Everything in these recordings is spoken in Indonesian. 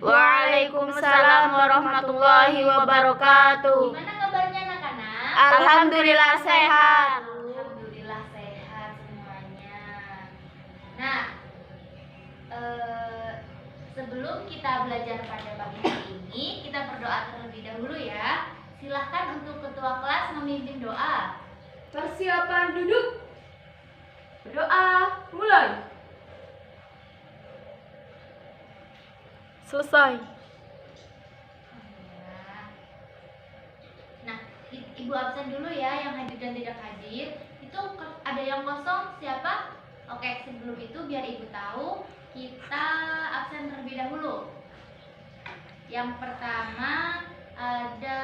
Waalaikumsalam warahmatullahi wabarakatuh. Gimana kabarnya anak-anak? Alhamdulillah sehat. Alhamdulillah sehat semuanya. Nah, sebelum kita belajar pada pagi hari ini, kita berdoa terlebih dahulu ya. Silahkan untuk ketua kelas memimpin doa. Persiapan duduk. Berdoa mulai. Selesai. Nah, ibu absen dulu ya, yang hadir dan tidak hadir. Itu ada yang kosong, siapa? Oke, sebelum itu biar ibu tahu, kita absen terlebih dahulu. Yang pertama ada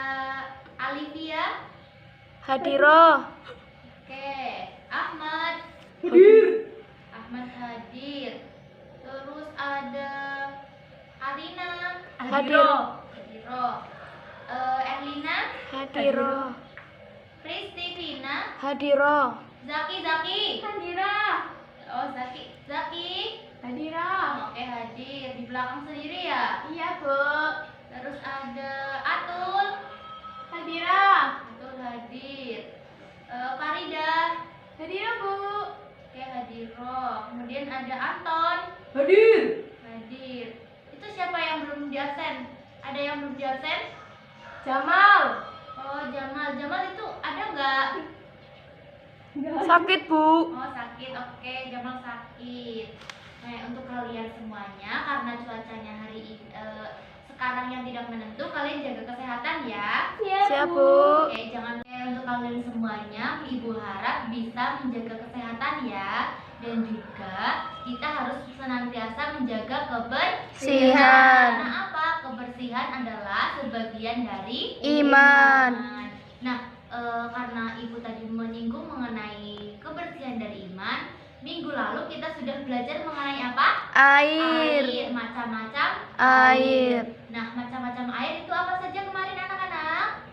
Alivia. Hadiroh. Oke, Ahmad. Hadir. Ahmad hadir. Terus ada Arina. Hadiroh. Erlina. Hadiroh. Pristivina. Hadiroh. Zaki. Hadirah. Oh, Zaki. Hadirah. Oke, hadir. Di belakang sendiri ya? Iya, Bu. Terus ada Atul. Hadirah. Atul hadir. Farida. Hadirah, Bu. Oke, hadiroh. Kemudian ada Anton. Hadir. Hadir. Itu siapa yang belum di absen? Ada yang belum di absen? Jamal. Oh, Jamal. Jamal itu ada nggak? Sakit, Bu. Oh, sakit. Oke, Jamal sakit. Nah, untuk kalian semuanya, karena cuacanya hari ini sekarang yang tidak menentu, kalian jaga kesehatan ya. Siap, Bu. Oke, jangan untuk kalian semuanya, Ibu harap bisa menjaga kesehatan ya. Dan juga kita harus senantiasa menjaga kebersihan. Sihan. Karena apa? Kebersihan adalah sebagian dari Iman. Nah, karena Ibu tadi menyinggung mengenai kebersihan dari iman, minggu lalu kita sudah belajar mengenai apa? Air. Macam-macam Air. Nah, macam-macam air itu apa saja kemarin anak-anak?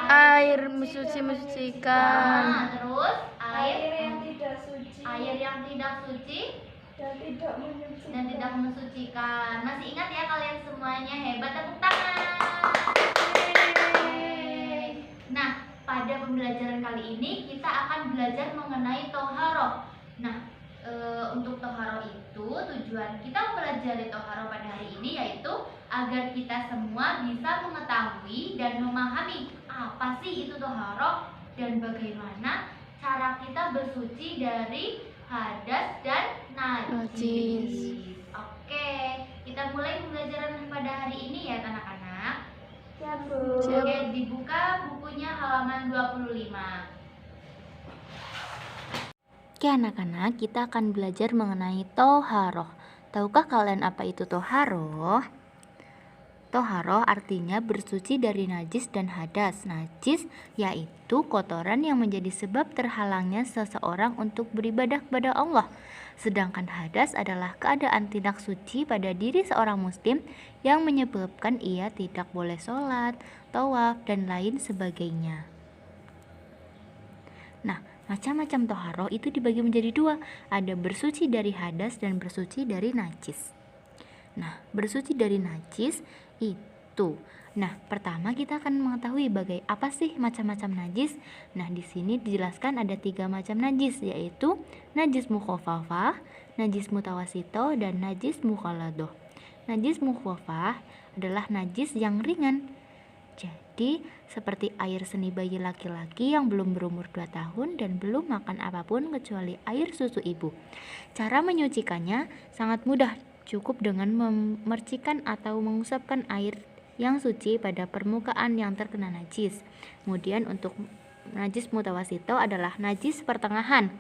Air mensuci-mensucikan. Nah, terus air yang tidak suci yang tidak suci dan tidak mensucikan. dan tidak mensucikan. Masih ingat ya kalian semuanya? Hebat, tepuk tangan. Nah, pada pembelajaran kali ini kita akan belajar mengenai toharoh. Nah, untuk toharoh itu tujuan kita mempelajari toharoh pada hari ini yaitu agar kita semua bisa mengetahui dan memahami apa sih itu toharoh dan bagaimana cara kita bersuci dari hadas dan najis. Oke, kita mulai pembelajaran pada hari ini ya anak-anak. Siap, Bu. Siap. Oke, dibuka bukunya halaman 25. Oke anak-anak, kita akan belajar mengenai toharoh. Tahukah kalian apa itu toharoh? Toharoh artinya bersuci dari najis dan hadas. Najis yaitu kotoran yang menjadi sebab terhalangnya seseorang untuk beribadah kepada Allah. Sedangkan hadas adalah keadaan tidak suci pada diri seorang muslim yang menyebabkan ia tidak boleh sholat, tawaf, dan lain sebagainya. Nah, macam-macam toharoh itu dibagi menjadi dua. Ada bersuci dari hadas dan bersuci dari najis. Nah, bersuci dari najis itu. Nah, pertama kita akan mengetahui apa sih macam-macam najis. Nah, di sini dijelaskan ada 3 macam najis, yaitu najis mukhafafah, najis mutawasito, dan najis mukhaladoh. Najis mukhafafah adalah najis yang ringan. Jadi, seperti air seni bayi laki-laki yang belum berumur 2 tahun dan belum makan apapun kecuali air susu ibu. Cara menyucikannya sangat mudah, cukup dengan memercikan atau mengusapkan air yang suci pada permukaan yang terkena najis. Kemudian untuk najis mutawasito adalah najis pertengahan.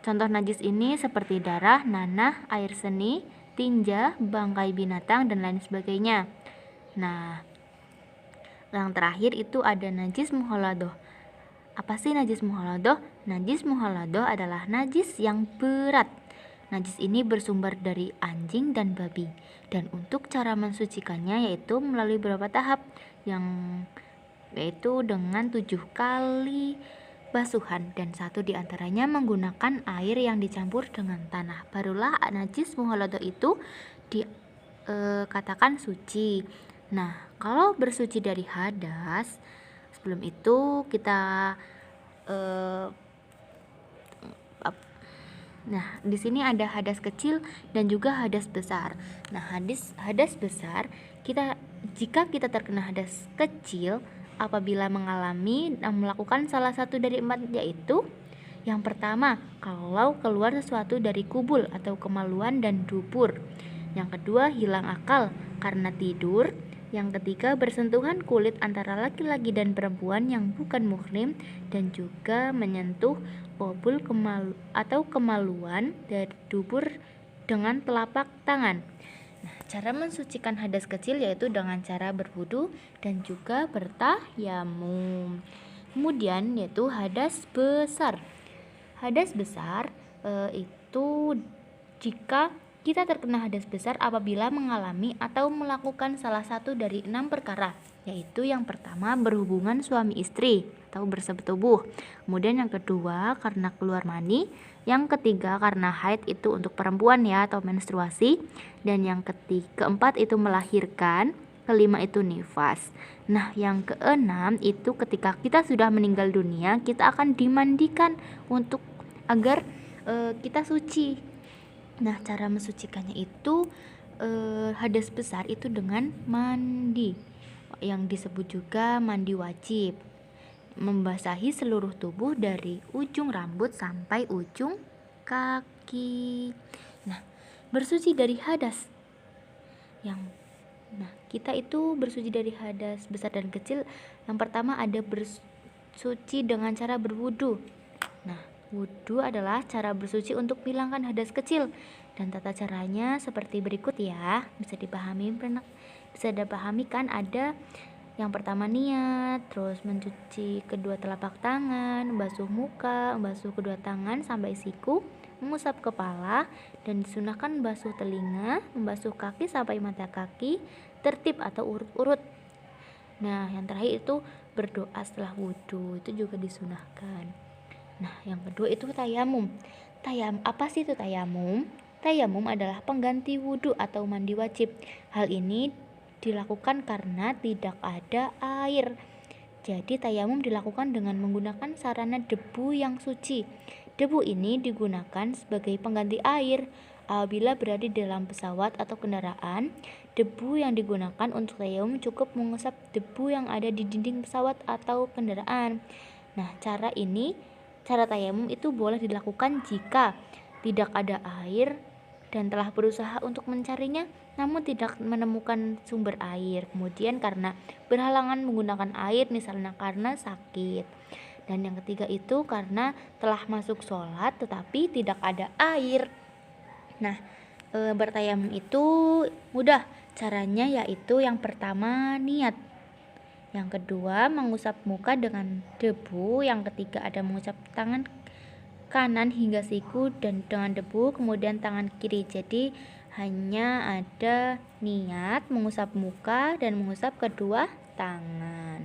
Contoh najis ini seperti darah, nanah, air seni, tinja, bangkai binatang, dan lain sebagainya. Nah, yang terakhir itu ada najis mukhaladoh. Apa sih najis mukhaladoh? Najis mukhaladoh adalah najis yang berat. Najis ini bersumber dari anjing dan babi. Dan untuk cara mensucikannya yaitu melalui beberapa tahap, yaitu dengan 7 kali basuhan, dan 1 diantaranya menggunakan air yang dicampur dengan tanah. Barulah najis mukhaladoh itu katakan suci. Nah, kalau bersuci dari hadas, sebelum itu kita Nah, di sini ada hadas kecil dan juga hadas besar. Nah, hadas besar jika kita terkena hadas kecil apabila mengalami dan melakukan salah satu dari 4, yaitu yang pertama, kalau keluar sesuatu dari kubul atau kemaluan dan dubur. Yang kedua, hilang akal karena tidur. Yang ketiga, bersentuhan kulit antara laki-laki dan perempuan yang bukan muhrim dan juga menyentuh obul atau kemaluan dari dubur dengan telapak tangan. Nah, cara mensucikan hadas kecil yaitu dengan cara berwudu dan juga bertayamum. Kemudian yaitu hadas besar. Hadas besar itu jika kita terkena hadas besar apabila mengalami atau melakukan salah satu dari 6 perkara, yaitu yang pertama berhubungan suami istri atau bersetubuh. Kemudian yang kedua karena keluar mani, yang ketiga karena haid itu untuk perempuan ya atau menstruasi, dan yang keempat itu melahirkan, kelima itu nifas. Nah, yang keenam itu ketika kita sudah meninggal dunia, kita akan dimandikan agar kita suci. Nah, cara mensucikannya itu hadas besar itu dengan mandi, yang disebut juga mandi wajib, membasahi seluruh tubuh dari ujung rambut sampai ujung kaki. Nah, bersuci dari hadas kita itu bersuci dari hadas besar dan kecil. Yang pertama ada bersuci dengan cara berwudu. Nah, wudu adalah cara bersuci untuk menghilangkan hadas kecil, dan tata caranya seperti berikut ya. Bisa dipahami kan, ada yang pertama niat, terus mencuci kedua telapak tangan, membasuh muka, membasuh kedua tangan sampai siku, mengusap kepala, dan disunahkan membasuh telinga, membasuh kaki sampai mata kaki, tertib atau urut-urut. Nah, yang terakhir itu berdoa setelah wudhu, itu juga disunahkan. Nah, yang kedua itu tayamum. Apa sih itu tayamum? Tayamum adalah pengganti wudhu atau mandi wajib. Hal ini dilakukan karena tidak ada air. Jadi tayamum dilakukan dengan menggunakan sarana debu yang suci. Debu ini digunakan sebagai pengganti air. Apabila berada di dalam pesawat atau kendaraan, debu yang digunakan untuk tayamum cukup mengusap debu yang ada di dinding pesawat atau kendaraan. Nah, cara tayamum itu boleh dilakukan jika tidak ada air dan telah berusaha untuk mencarinya namun tidak menemukan sumber air. Kemudian karena berhalangan menggunakan air, misalnya karena sakit. Dan yang ketiga itu karena telah masuk sholat tetapi tidak ada air. Nah, bertayamum itu mudah. Caranya yaitu yang pertama niat, yang kedua mengusap muka dengan debu, yang ketiga ada mengusap tangan kanan hingga siku dan dengan debu, kemudian tangan kiri. Jadi hanya ada niat, mengusap muka dan mengusap kedua tangan.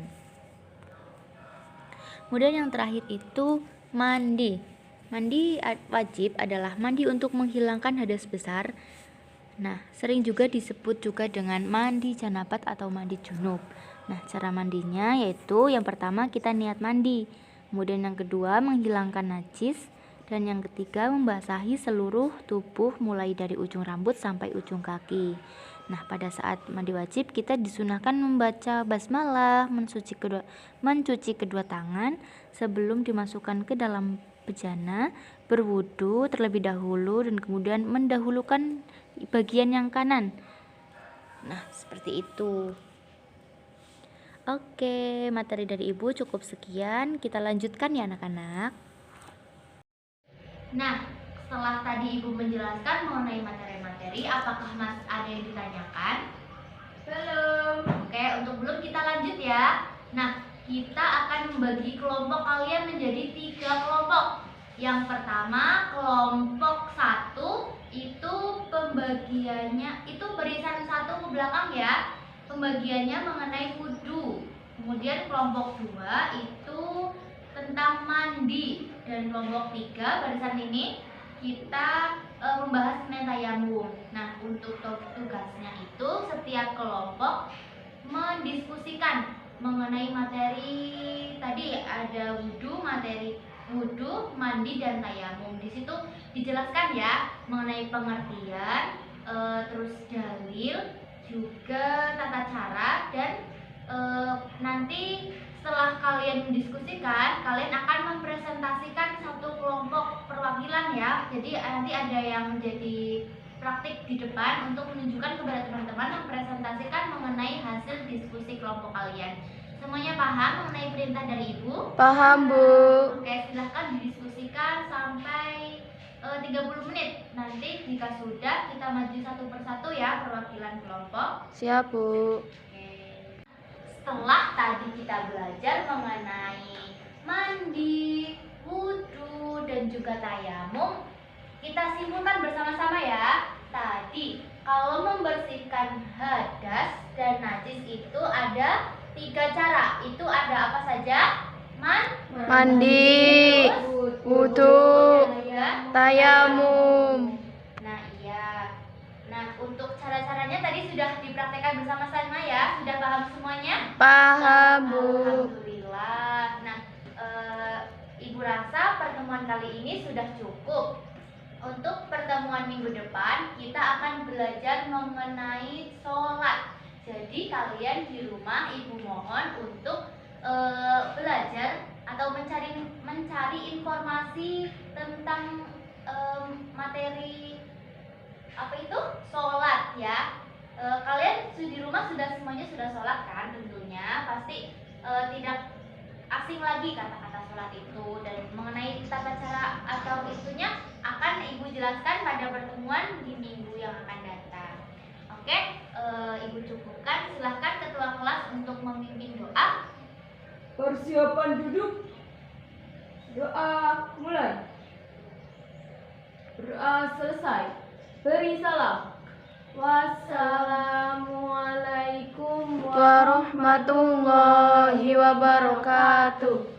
Kemudian yang terakhir itu mandi. Mandi wajib adalah mandi untuk menghilangkan hadas besar. Nah, sering juga disebut juga dengan mandi janabat atau mandi junub. Nah, cara mandinya yaitu yang pertama kita niat mandi, kemudian yang kedua menghilangkan najis, dan yang ketiga membasahi seluruh tubuh mulai dari ujung rambut sampai ujung kaki. Nah, pada saat mandi wajib kita disunahkan membaca basmalah, mencuci kedua tangan sebelum dimasukkan ke dalam bejana, berwudu terlebih dahulu dan kemudian mendahulukan bagian yang kanan. Nah, seperti itu. Oke, materi dari Ibu cukup sekian. Kita lanjutkan ya anak-anak. Nah, setelah tadi Ibu menjelaskan mengenai materi-materi, apakah Mas ada yang ditanyakan? Belum. Oke, untuk belum kita lanjut ya. Nah, kita akan membagi kelompok kalian menjadi 3 kelompok. Yang pertama, kelompok 1 itu pembagiannya itu barisan 1 ke belakang ya. Pembagiannya mengenai wudu. Kemudian kelompok 2 itu tentang mandi, dan kelompok 3 barisan ini kita membahas mengenai tayamum. Nah, untuk tugasnya itu setiap kelompok mendiskusikan mengenai materi tadi ada materi wudhu, mandi dan tayamum. Di situ dijelaskan ya mengenai pengertian, terus dalil, juga tata cara dan nanti setelah kalian mendiskusikan, kalian akan mempresentasikan satu kelompok perwakilan ya. Jadi nanti ada yang menjadi praktik di depan untuk menunjukkan kepada teman-teman mempresentasikan mengenai hasil diskusi kelompok kalian. Semuanya paham mengenai perintah dari Ibu? Paham, Bu. Oke, silahkan didiskusikan sampai 30 menit. Nanti jika sudah, kita maju satu persatu ya perwakilan kelompok. Siap, Bu. Setelah tadi kita belajar mengenai mandi, wudhu, dan juga tayamum, kita simpulkan bersama-sama ya. Tadi kalau membersihkan hadas dan najis itu ada 3 cara. Itu ada apa saja? Mandi, wudhu, tayamum. Nah iya. Nah untuk cara-caranya tadi sudah dipraktekkan bersama-sama ya. Sudah paham semuanya? Paham, Bu. Alhamdulillah. Nah Ibu rasa pertemuan kali ini sudah cukup. Untuk pertemuan minggu depan kita akan belajar mengenai sholat. Jadi kalian di rumah Ibu mohon untuk belajar atau mencari informasi tentang materi apa itu sholat ya. Kalian di rumah semuanya sudah sholat kan tentunya, pasti tidak asing lagi kata-kata sholat itu, dan mengenai tata cara atau itunya akan Ibu jelaskan pada pertemuan di minggu yang akan datang. Oke, Ibu cukupkan. Silahkan ketua kelas untuk memimpin doa. Persiapan duduk. Doa mulai. Doa selesai. Beri salam. Wassalamualaikum Warahmatullahi wabarakatuh.